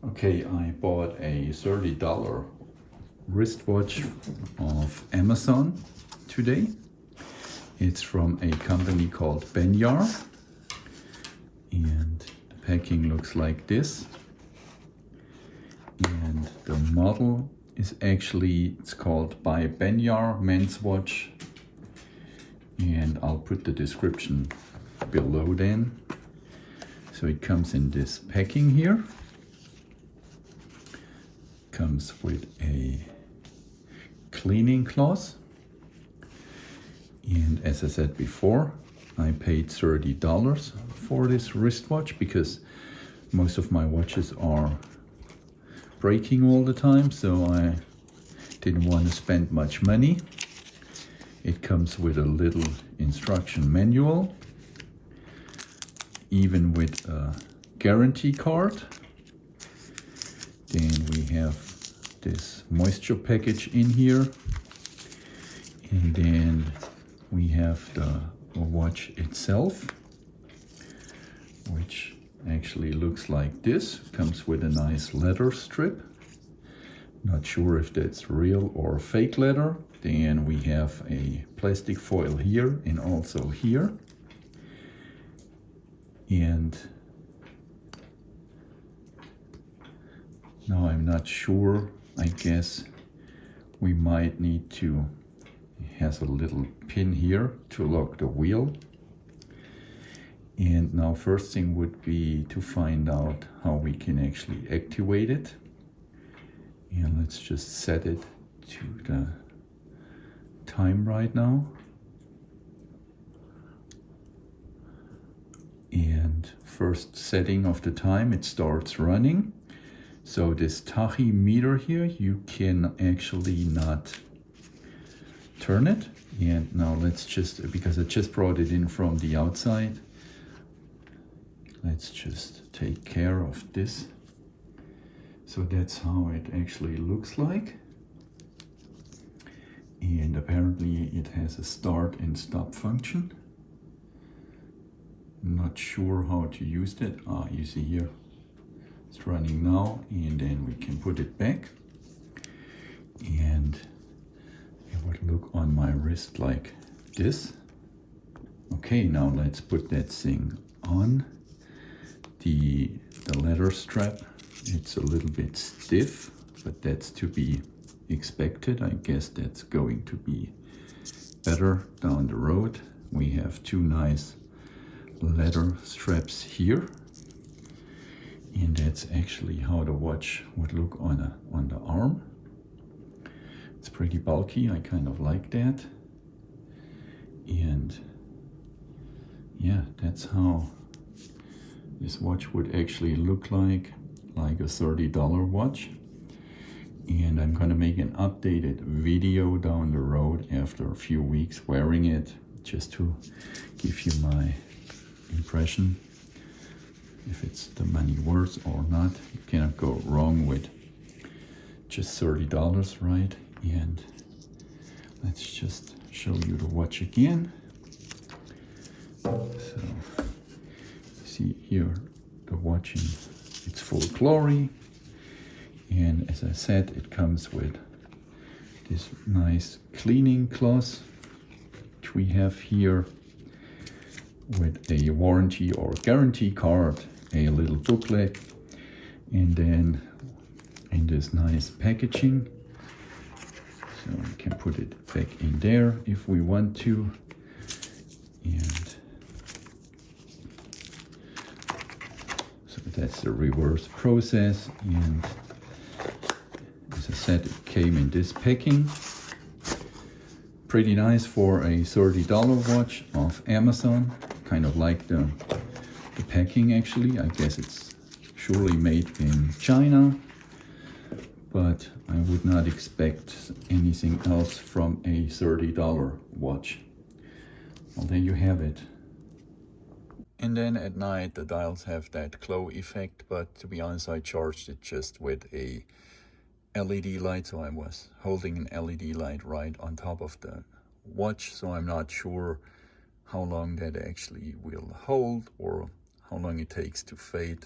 Okay, I bought a $30 wristwatch of Amazon today. It's from a company called BENYAR, and the packing looks like this. And the model is actually, it's called by BENYAR Men's Watch, and I'll put the description below then. So it comes in this packing here. Comes with a cleaning cloth, and as I said before, I paid $30 for this wristwatch because most of my watches are breaking all the time, so I didn't want to spend much money. It comes with a little instruction manual, even with a guarantee card. Then we have this moisture package in here, and then we have the watch itself, which actually looks like this. Comes with a nice leather strip. Not sure if that's real or fake leather. Then we have a plastic foil here and also here. And now I'm not sure. I guess we might need to, it has a little pin here to lock the wheel. And now first thing would be to find out how we can actually activate it. And let's just set it to the time right now. And first setting of the time, it starts running. So this tachymeter here, you can actually not turn it. And now let's just, because I just brought it in from the outside, let's just take care of this. So that's how it actually looks like. And apparently it has a start and stop function. Not sure how to use that. You see here, it's running now, and then we can put it back. And it would look on my wrist like this. Okay, now let's put that thing on. The leather strap, it's a little bit stiff, but that's to be expected. I guess that's going to be better down the road. We have two nice leather straps here, and that's actually how the watch would look on the arm. It's pretty bulky. I kind of like that. And yeah, that's how this watch would actually look like a $30 watch. And I'm gonna make an updated video down the road after a few weeks wearing it, just to give you my impression, if it's the money worth or not. You cannot go wrong with just $30, right? And let's just show you the watch again. So you see here the watch in its full glory, and as I said, it comes with this nice cleaning cloth, which we have here, with a warranty or guarantee card, a little booklet, and then in this nice packaging. So we can put it back in there if we want to. And so that's the reverse process. And as I said, it came in this packing. Pretty nice for a $30 watch of Amazon. Kind of like the packing actually. I guess it's surely made in China, but I would not expect anything else from a $30 watch. Well, there you have it. And then at night the dials have that glow effect, but to be honest, I charged it just with a LED light, so I was holding an LED light right on top of the watch, so I'm not sure how long that actually will hold or how long it takes to fade.